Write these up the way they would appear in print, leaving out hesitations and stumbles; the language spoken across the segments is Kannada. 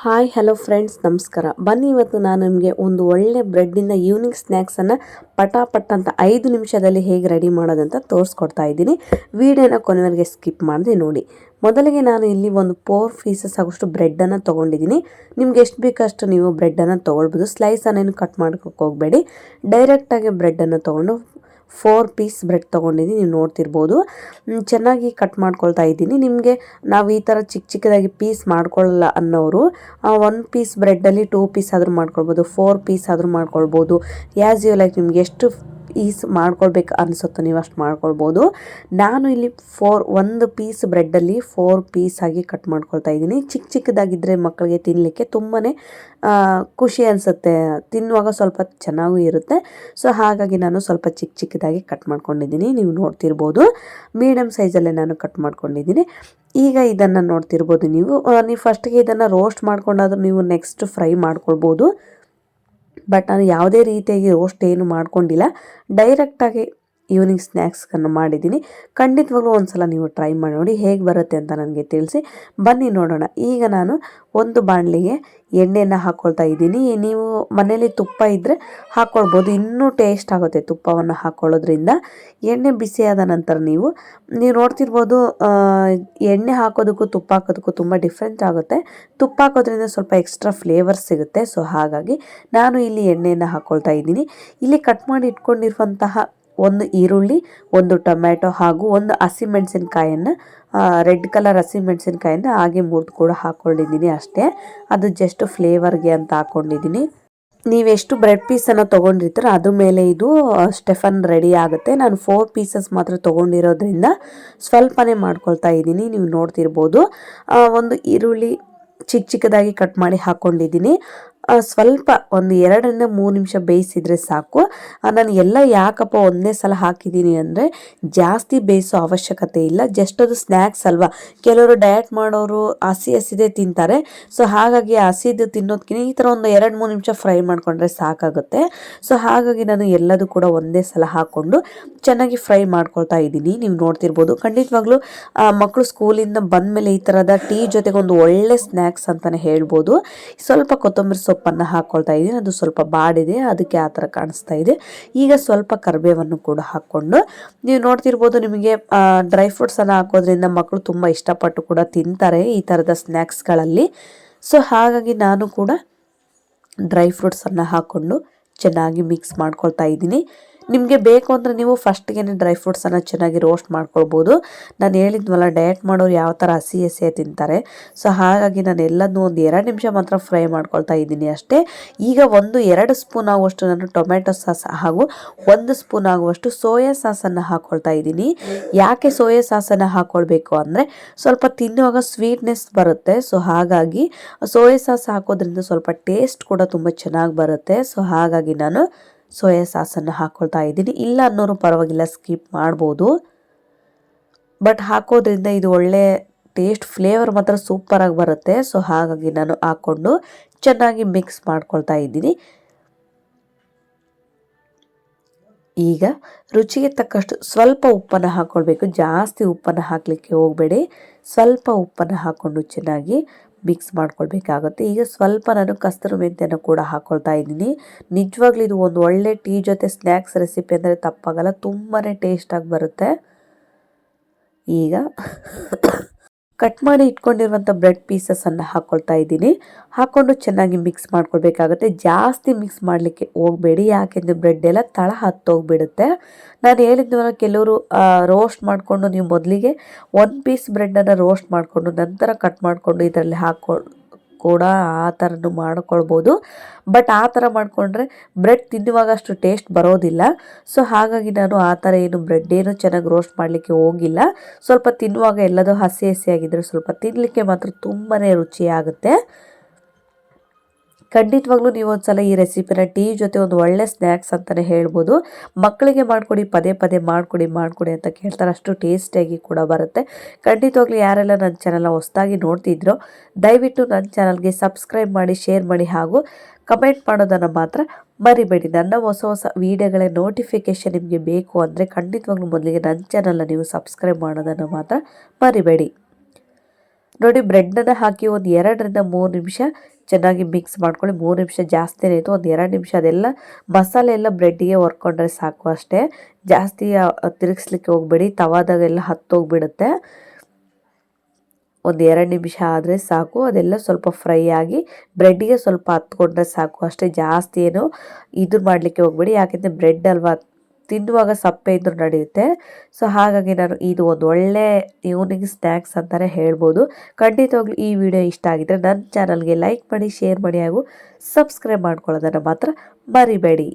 ಹಾಯ್ ಹಲೋ ಫ್ರೆಂಡ್ಸ್, ನಮಸ್ಕಾರ. ಬನ್ನಿ ಇವತ್ತು ನಾನು ನಿಮಗೆ ಒಂದು ಒಳ್ಳೆ ಬ್ರೆಡ್ಡಿಂದ ಈವ್ನಿಂಗ್ ಸ್ನ್ಯಾಕ್ಸನ್ನು ಪಟಾಪಟ್ ಅಂತ 5 ನಿಮಿಷದಲ್ಲಿ ಹೇಗೆ ರೆಡಿ ಮಾಡೋದಂತ ತೋರಿಸ್ಕೊಡ್ತಾ ಇದ್ದೀನಿ. ವಿಡಿಯೋನ ಕೊನೆವರೆಗೆ ಸ್ಕಿಪ್ ಮಾಡದೆ ನೋಡಿ. ಮೊದಲಿಗೆ ನಾನು ಇಲ್ಲಿ ಒಂದು 4 ಪೀಸಸ್ ಆಗೋಷ್ಟು ಬ್ರೆಡ್ಡನ್ನು ತೊಗೊಂಡಿದ್ದೀನಿ. ನಿಮ್ಗೆ ಎಷ್ಟು ಬೇಕಷ್ಟು ನೀವು ಬ್ರೆಡ್ಡನ್ನು ತೊಗೊಳ್ಬೋದು. ಸ್ಲೈಸನ್ನೇನು ಕಟ್ ಮಾಡ್ಕೋಕ್ಕೆ ಹೋಗಬೇಡಿ. ಡೈರೆಕ್ಟಾಗಿ ಬ್ರೆಡ್ಡನ್ನು ತೊಗೊಂಡು 4 ಪೀಸ್ ಬ್ರೆಡ್ ತೊಗೊಂಡಿದ್ದೀನಿ. ನೀವು ನೋಡ್ತಿರ್ಬೋದು. ಚೆನ್ನಾಗಿ ಕಟ್ ಮಾಡ್ಕೊಳ್ತಾ ಇದ್ದೀನಿ. ನಿಮಗೆ ನಾವು ಈ ಥರ ಚಿಕ್ಕದಾಗಿ ಪೀಸ್ ಮಾಡ್ಕೊಳ್ಳಲ್ಲ ಅನ್ನೋರು 1 ಪೀಸ್ ಬ್ರೆಡ್ಡಲ್ಲಿ 2 ಪೀಸ್ ಆದರೂ ಮಾಡ್ಕೊಳ್ಬೋದು, 4 ಪೀಸ್ ಆದರೂ ಮಾಡ್ಕೊಳ್ಬೋದು. ಆ್ಯಸ್ ಯು ಲೈಕ್, ನಿಮ್ಗೆ ಎಷ್ಟು ಪೀಸ್ ಮಾಡ್ಕೊಳ್ಬೇಕು ಅನಿಸುತ್ತೋ ನೀವು ಅಷ್ಟು ಮಾಡ್ಕೊಳ್ಬೋದು. ನಾನು ಇಲ್ಲಿ 1 ಪೀಸ್ ಬ್ರೆಡ್ಡಲ್ಲಿ 4 ಪೀಸ್ ಆಗಿ ಕಟ್ ಮಾಡ್ಕೊಳ್ತಾ ಇದ್ದೀನಿ. ಚಿಕ್ಕದಾಗಿದ್ದರೆ ಮಕ್ಕಳಿಗೆ ತಿನ್ನಲಿಕ್ಕೆ ತುಂಬಾ ಖುಷಿ ಅನಿಸುತ್ತೆ, ತಿನ್ನುವಾಗ ಸ್ವಲ್ಪ ಚೆನ್ನಾಗೂ ಇರುತ್ತೆ. ಸೊ ಹಾಗಾಗಿ ನಾನು ಸ್ವಲ್ಪ ಚಿಕ್ಕದಾಗಿ ಕಟ್ ಮಾಡ್ಕೊಂಡಿದ್ದೀನಿ. ನೀವು ನೋಡ್ತಿರ್ಬೋದು, ಮೀಡಿಯಮ್ ಸೈಜಲ್ಲೇ ನಾನು ಕಟ್ ಮಾಡ್ಕೊಂಡಿದ್ದೀನಿ. ಈಗ ಇದನ್ನು ನೋಡ್ತಿರ್ಬೋದು ನೀವು ಫಸ್ಟಿಗೆ ಇದನ್ನು ರೋಸ್ಟ್ ಮಾಡ್ಕೊಂಡಾದ್ರೂ ನೀವು ನೆಕ್ಸ್ಟ್ ಫ್ರೈ ಮಾಡ್ಕೊಳ್ಬೋದು. ಬಟ್ ನಾನು ಯಾವುದೇ ರೀತಿಯಾಗಿ ರೋಸ್ಟ್ ಏನು ಮಾಡ್ಕೊಂಡಿಲ್ಲ, ಡೈರೆಕ್ಟಾಗಿ ಈವ್ನಿಂಗ್ ಸ್ನ್ಯಾಕ್ಸನ್ನು ಮಾಡಿದ್ದೀನಿ. ಖಂಡಿತವಾಗ್ಲೂ ಒಂದು ಸಲ ನೀವು ಟ್ರೈ ಮಾಡಿ ನೋಡಿ, ಹೇಗೆ ಬರುತ್ತೆ ಅಂತ ನನಗೆ ತಿಳಿಸಿ. ಬನ್ನಿ ನೋಡೋಣ. ಈಗ ನಾನು ಒಂದು ಬಾಣಲಿಗೆ ಎಣ್ಣೆಯನ್ನು ಹಾಕ್ಕೊಳ್ತಾ ಇದ್ದೀನಿ. ನೀವು ಮನೇಲಿ ತುಪ್ಪ ಇದ್ದರೆ ಹಾಕ್ಕೊಳ್ಬೋದು, ಇನ್ನೂ ಟೇಸ್ಟ್ ಆಗುತ್ತೆ ತುಪ್ಪವನ್ನು ಹಾಕ್ಕೊಳ್ಳೋದ್ರಿಂದ. ಎಣ್ಣೆ ಬಿಸಿಯಾದ ನಂತರ ನೀವು ನೋಡ್ತಿರ್ಬೋದು, ಎಣ್ಣೆ ಹಾಕೋದಕ್ಕೂ ತುಪ್ಪ ಹಾಕೋದಕ್ಕೂ ತುಂಬ ಡಿಫ್ರೆಂಟ್ ಆಗುತ್ತೆ. ತುಪ್ಪ ಹಾಕೋದ್ರಿಂದ ಸ್ವಲ್ಪ ಎಕ್ಸ್ಟ್ರಾ ಫ್ಲೇವರ್ ಸಿಗುತ್ತೆ. ಸೊ ಹಾಗಾಗಿ ನಾನು ಇಲ್ಲಿ ಎಣ್ಣೆಯನ್ನು ಹಾಕ್ಕೊಳ್ತಾ ಇದ್ದೀನಿ. ಇಲ್ಲಿ ಕಟ್ ಮಾಡಿ ಇಟ್ಕೊಂಡಿರುವಂತಹ 1 ಈರುಳ್ಳಿ, 1 ಟೊಮ್ಯಾಟೊ ಹಾಗೂ 1 ಹಸಿಮೆಣಸಿನ್ಕಾಯನ್ನು, ರೆಡ್ ಕಲರ್ ಹಸಿಮೆಣಸಿನ್ಕಾಯನ್ನು ಹಾಗೆ ಮುರಿದು ಕೂಡ ಹಾಕ್ಕೊಂಡಿದ್ದೀನಿ ಅಷ್ಟೇ. ಅದು ಜಸ್ಟ್ ಫ್ಲೇವರ್ಗೆ ಅಂತ ಹಾಕ್ಕೊಂಡಿದ್ದೀನಿ. ನೀವೆಷ್ಟು ಬ್ರೆಡ್ ಪೀಸನ್ನು ತೊಗೊಂಡಿರ್ತೀರೋ ಅದ್ರ ಮೇಲೆ ಇದು ಸ್ಟೆಫನ್ ರೆಡಿ ಆಗುತ್ತೆ. ನಾನು 4 ಪೀಸಸ್ ಮಾತ್ರ ತೊಗೊಂಡಿರೋದ್ರಿಂದ ಸ್ವಲ್ಪನೇ ಮಾಡ್ಕೊಳ್ತಾ ಇದ್ದೀನಿ. ನೀವು ನೋಡ್ತಿರ್ಬೋದು, 1 ಈರುಳ್ಳಿ ಚಿಕ್ಕದಾಗಿ ಕಟ್ ಮಾಡಿ ಹಾಕ್ಕೊಂಡಿದ್ದೀನಿ. ಸ್ವಲ್ಪ ಒಂದು 2 ರಿಂದ 3 ನಿಮಿಷ ಬೇಯಿಸಿದರೆ ಸಾಕು. ನಾನು ಎಲ್ಲ ಯಾಕಪ್ಪ ಒಂದೇ ಸಲ ಹಾಕಿದ್ದೀನಿ ಅಂದರೆ, ಜಾಸ್ತಿ ಬೇಯಿಸೋ ಅವಶ್ಯಕತೆ ಇಲ್ಲ. ಜಸ್ಟ್ ಅದು ಸ್ನ್ಯಾಕ್ಸ್ ಅಲ್ವಾ, ಕೆಲವರು ಡಯಟ್ ಮಾಡೋರು ಹಸಿದೇ ತಿಂತಾರೆ. ಸೊ ಹಾಗಾಗಿ ಹಸಿದು ತಿನ್ನೋದಕ್ಕಿಂತ ಈ ಥರ ಒಂದು 2-3 ನಿಮಿಷ ಫ್ರೈ ಮಾಡಿಕೊಂಡ್ರೆ ಸಾಕಾಗುತ್ತೆ. ಸೊ ಹಾಗಾಗಿ ನಾನು ಎಲ್ಲದೂ ಕೂಡ ಒಂದೇ ಸಲ ಹಾಕ್ಕೊಂಡು ಚೆನ್ನಾಗಿ ಫ್ರೈ ಮಾಡ್ಕೊಳ್ತಾ ಇದ್ದೀನಿ. ನೀವು ನೋಡ್ತಿರ್ಬೋದು, ಖಂಡಿತವಾಗ್ಲೂ ಮಕ್ಕಳು ಸ್ಕೂಲಿಂದ ಬಂದಮೇಲೆ ಈ ಥರದ ಟೀ ಜೊತೆಗೆ ಒಂದು ಒಳ್ಳೆ ಸ್ನ್ಯಾಕ್ಸ್ ಅಂತಲೇ ಹೇಳ್ಬೋದು. ಸ್ವಲ್ಪ ಕೊತ್ತಂಬರಿ ಸೊಪ್ಪನ್ನು ಹಾಕ್ಕೊಳ್ತಾ ಇದ್ದೀನಿ. ಅದು ಸ್ವಲ್ಪ ಬಾಡಿದೆ, ಅದಕ್ಕೆ ಆ ಥರ ಕಾಣಿಸ್ತಾ ಇದೆ. ಈಗ ಸ್ವಲ್ಪ ಕರಿಬೇವನ್ನು ಕೂಡ ಹಾಕ್ಕೊಂಡು, ನೀವು ನೋಡ್ತಿರ್ಬೋದು, ನಿಮಗೆ ಡ್ರೈ ಫ್ರೂಟ್ಸನ್ನು ಹಾಕೋದ್ರಿಂದ ಮಕ್ಕಳು ತುಂಬ ಇಷ್ಟಪಟ್ಟು ಕೂಡ ತಿಂತಾರೆ ಈ ಥರದ ಸ್ನ್ಯಾಕ್ಸ್ಗಳಲ್ಲಿ. ಸೊ ಹಾಗಾಗಿ ನಾನು ಕೂಡ ಡ್ರೈ ಫ್ರೂಟ್ಸನ್ನು ಹಾಕ್ಕೊಂಡು ಚೆನ್ನಾಗಿ ಮಿಕ್ಸ್ ಮಾಡ್ಕೊಳ್ತಾ ಇದ್ದೀನಿ. ನಿಮಗೆ ಬೇಕು ಅಂದರೆ ನೀವು ಫಸ್ಟ್ಗೆ ಡ್ರೈ ಫ್ರೂಟ್ಸನ್ನು ಚೆನ್ನಾಗಿ ರೋಸ್ಟ್ ಮಾಡ್ಕೊಳ್ಬೋದು. ನಾನು ಹೇಳಿದ್ವಲ್ಲ, ಡಯಟ್ ಮಾಡೋರು ಯಾವ ಥರ ಹಸಿಯಾಗಿ ತಿಂತಾರೆ. ಸೊ ಹಾಗಾಗಿ ನಾನು ಎಲ್ಲದನ್ನೂ ಒಂದು 2 ನಿಮಿಷ ಮಾತ್ರ ಫ್ರೈ ಮಾಡ್ಕೊಳ್ತಾ ಇದ್ದೀನಿ ಅಷ್ಟೇ. ಈಗ 1-2 ಸ್ಪೂನ್ ಆಗುವಷ್ಟು ನಾನು ಟೊಮೆಟೊ ಸಾಸ್ ಹಾಗೂ 1 ಸ್ಪೂನ್ ಆಗುವಷ್ಟು ಸೋಯಾ ಸಾಸನ್ನು ಹಾಕ್ಕೊಳ್ತಾ ಇದ್ದೀನಿ. ಯಾಕೆ ಸೋಯಾ ಸಾಸನ್ನು ಹಾಕ್ಕೊಳ್ಬೇಕು ಅಂದರೆ, ಸ್ವಲ್ಪ ತಿನ್ನುವಾಗ ಸ್ವೀಟ್ನೆಸ್ ಬರುತ್ತೆ. ಸೊ ಹಾಗಾಗಿ ಸೋಯಾ ಸಾಸ್ ಹಾಕೋದ್ರಿಂದ ಸ್ವಲ್ಪ ಟೇಸ್ಟ್ ಕೂಡ ತುಂಬ ಚೆನ್ನಾಗಿ ಬರುತ್ತೆ. ಸೊ ಹಾಗಾಗಿ ನಾನು ಸೋಯಾ ಸಾಸನ್ನು ಹಾಕ್ಕೊಳ್ತಾ ಇದ್ದೀನಿ. ಇಲ್ಲ ಅನ್ನೋರು ಪರವಾಗಿಲ್ಲ, ಸ್ಕಿಪ್ ಮಾಡ್ಬೋದು. ಬಟ್ ಹಾಕೋದ್ರಿಂದ ಇದು ಒಳ್ಳೆ ಟೇಸ್ಟ್, ಫ್ಲೇವರ್ ಮಾತ್ರ ಸೂಪರಾಗಿ ಬರುತ್ತೆ. ಸೊ ಹಾಗಾಗಿ ನಾನು ಹಾಕ್ಕೊಂಡು ಚೆನ್ನಾಗಿ ಮಿಕ್ಸ್ ಮಾಡ್ಕೊಳ್ತಾ ಇದ್ದೀನಿ. ಈಗ ರುಚಿಗೆ ತಕ್ಕಷ್ಟು ಸ್ವಲ್ಪ ಉಪ್ಪನ್ನು ಹಾಕ್ಕೊಳ್ಬೇಕು. ಜಾಸ್ತಿ ಉಪ್ಪನ್ನು ಹಾಕಲಿಕ್ಕೆ ಹೋಗಬೇಡಿ. ಸ್ವಲ್ಪ ಉಪ್ಪನ್ನು ಹಾಕ್ಕೊಂಡು ಚೆನ್ನಾಗಿ ಮಿಕ್ಸ್ ಮಾಡ್ಕೊಳ್ಬೇಕಾಗುತ್ತೆ. ಈಗ ಸ್ವಲ್ಪ ನಾನು ಕಸ್ತೂರಿ ಮೆಂತ್ಯನ ಕೂಡ ಹಾಕ್ಕೊಳ್ತಾ ಇದ್ದೀನಿ. ನಿಜವಾಗ್ಲೂ ಇದು ಒಂದು ಒಳ್ಳೆ ಟೀ ಜೊತೆ ಸ್ನ್ಯಾಕ್ಸ್ ರೆಸಿಪಿ ಅಂದರೆ ತಪ್ಪಾಗಲ್ಲ, ತುಂಬಾ ಟೇಸ್ಟಾಗಿ ಬರುತ್ತೆ. ಈಗ ಕಟ್ ಮಾಡಿ ಇಟ್ಕೊಂಡಿರುವಂಥ ಬ್ರೆಡ್ ಪೀಸಸನ್ನು ಹಾಕ್ಕೊಳ್ತಾ ಇದ್ದೀನಿ. ಹಾಕ್ಕೊಂಡು ಚೆನ್ನಾಗಿ ಮಿಕ್ಸ್ ಮಾಡ್ಕೊಳ್ಬೇಕಾಗುತ್ತೆ. ಜಾಸ್ತಿ ಮಿಕ್ಸ್ ಮಾಡಲಿಕ್ಕೆ ಹೋಗಬೇಡಿ, ಯಾಕೆಂದರೆ ಬ್ರೆಡ್ ಎಲ್ಲ ತಳ ಹತ್ತೋಗ್ಬಿಡುತ್ತೆ. ನಾನು ಹೇಳಿದ್ನಲ್ಲ, ಕೆಲವರು ರೋಸ್ಟ್ ಮಾಡಿಕೊಂಡು, ನೀವು ಮೊದಲಿಗೆ 1 ಪೀಸ್ ಬ್ರೆಡ್ಡನ್ನು ರೋಸ್ಟ್ ಮಾಡಿಕೊಂಡು ನಂತರ ಕಟ್ ಮಾಡಿಕೊಂಡು ಇದರಲ್ಲಿ ಕೂಡ ಆ ಥರನೂ ಮಾಡ್ಕೊಳ್ಬೋದು. ಬಟ್ ಆ ಥರ ಮಾಡಿಕೊಂಡ್ರೆ ಬ್ರೆಡ್ ತಿನ್ನುವಾಗ ಅಷ್ಟು ಟೇಸ್ಟ್ ಬರೋದಿಲ್ಲ. ಸೊ ಹಾಗಾಗಿ ನಾನು ಆ ಥರ ಬ್ರೆಡ್ ಏನು ಚೆನ್ನಾಗಿ ರೋಸ್ಟ್ ಮಾಡಲಿಕ್ಕೆ ಹೋಗಿಲ್ಲ. ಸ್ವಲ್ಪ ತಿನ್ನುವಾಗ ಎಲ್ಲದೂ ಹಸಿಯಾಗಿದ್ದರೆ ಸ್ವಲ್ಪ ತಿನ್ನಲಿಕ್ಕೆ ಮಾತ್ರ ತುಂಬಾ ರುಚಿಯಾಗುತ್ತೆ. ಖಂಡಿತವಾಗ್ಲೂ ನೀವು ಒಂದ್ಸಲ ಈ ರೆಸಿಪಿನ ಟೀ ಜೊತೆ ಒಂದು ಒಳ್ಳೆ ಸ್ನ್ಯಾಕ್ಸ್ ಅಂತಲೇ ಹೇಳ್ಬೋದು. ಮಕ್ಕಳಿಗೆ ಮಾಡಿಕೊಡಿ, ಪದೇ ಮಾಡಿಕೊಡಿ ಅಂತ ಕೇಳ್ತಾರೆ. ಅಷ್ಟು ಟೇಸ್ಟಿಯಾಗಿ ಕೂಡ ಬರುತ್ತೆ. ಖಂಡಿತವಾಗ್ಲೂ ಯಾರೆಲ್ಲ ನನ್ನ ಚಾನಲ್ನ ಹೊಸದಾಗಿ ನೋಡ್ತಿದ್ರೋ ದಯವಿಟ್ಟು ನನ್ನ ಚಾನಲ್ಗೆ ಸಬ್ಸ್ಕ್ರೈಬ್ ಮಾಡಿ, ಶೇರ್ ಮಾಡಿ ಹಾಗೂ ಕಮೆಂಟ್ ಮಾಡೋದನ್ನು ಮಾತ್ರ ಮರಿಬೇಡಿ. ನನ್ನ ಹೊಸ ವೀಡಿಯೋಗಳ ನೋಟಿಫಿಕೇಷನ್ ನಿಮಗೆ ಬೇಕು ಅಂದರೆ ಖಂಡಿತವಾಗ್ಲೂ ಮೊದಲಿಗೆ ನನ್ನ ಚಾನಲ್ನ ನೀವು ಸಬ್ಸ್ಕ್ರೈಬ್ ಮಾಡೋದನ್ನು ಮಾತ್ರ ಮರಿಬೇಡಿ. ನೋಡಿ ಬ್ರೆಡ್ಡನ್ನು ಹಾಕಿ ಒಂದು 2ರಿಂದ 3 ನಿಮಿಷ ಚೆನ್ನಾಗಿ ಮಿಕ್ಸ್ ಮಾಡ್ಕೊಳ್ಳಿ. 3 ನಿಮಿಷ ಜಾಸ್ತಿನೇ ಆಯಿತು, ಒಂದು 2 ನಿಮಿಷ ಅದೆಲ್ಲ ಮಸಾಲೆ ಎಲ್ಲ ಬ್ರೆಡ್ಡಿಗೆ ಹೊರ್ಕೊಂಡ್ರೆ ಸಾಕು ಅಷ್ಟೇ. ಜಾಸ್ತಿ ತಿರುಗಿಸ್ಲಿಕ್ಕೆ ಹೋಗಬೇಡಿ, ತವಾದಾಗೆಲ್ಲ ಹತ್ತೋಗ್ಬಿಡುತ್ತೆ. ಒಂದು 2 ನಿಮಿಷ ಆದರೆ ಸಾಕು. ಅದೆಲ್ಲ ಸ್ವಲ್ಪ ಫ್ರೈ ಆಗಿ ಬ್ರೆಡ್ಡಿಗೆ ಸ್ವಲ್ಪ ಹತ್ಕೊಂಡ್ರೆ ಸಾಕು ಅಷ್ಟೇ. ಜಾಸ್ತಿ ಏನು ಇದು ಮಾಡಲಿಕ್ಕೆ ಹೋಗಬೇಡಿ, ಯಾಕೆಂದರೆ ಬ್ರೆಡ್ ಅಲ್ವಾ, ತಿನ್ನುವಾಗ ಸಪ್ಪೆ ಇದ್ರೂ ನಡೆಯುತ್ತೆ. ಸೊ ಹಾಗಾಗಿ ನಾನು ಇದು ಒಂದು ಒಳ್ಳೆ ಈವ್ನಿಂಗ್ ಸ್ನ್ಯಾಕ್ಸ್ ಅಂತಲೇ ಹೇಳ್ಬೋದು. ಖಂಡಿತವಾಗ್ಲೂ ಈ ವಿಡಿಯೋ ಇಷ್ಟ ಆಗಿದ್ರೆ ನನ್ನ ಚಾನಲ್ಗೆ ಲೈಕ್ ಮಾಡಿ, ಶೇರ್ ಮಾಡಿ ಹಾಗೂ ಸಬ್ಸ್ಕ್ರೈಬ್ ಮಾಡ್ಕೊಳ್ಳೋದನ್ನು ಮಾತ್ರ ಮರಿಬೇಡಿ.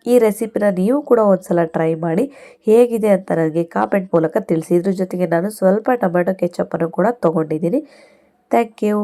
ಈ ರೆಸಿಪಿನ ನೀವು ಕೂಡ ಒಂದ್ಸಲ ಟ್ರೈ ಮಾಡಿ ಹೇಗಿದೆ ಅಂತ ನನಗೆ ಕಾಮೆಂಟ್ ಮೂಲಕ ತಿಳಿಸಿ. ಇದ್ರ ಜೊತೆಗೆ ನಾನು ಸ್ವಲ್ಪ ಟೊಮೆಟೊ ಕೆಚಪ್ಪನ್ನು ಕೂಡ ತೊಗೊಂಡಿದ್ದೀನಿ. Thank you.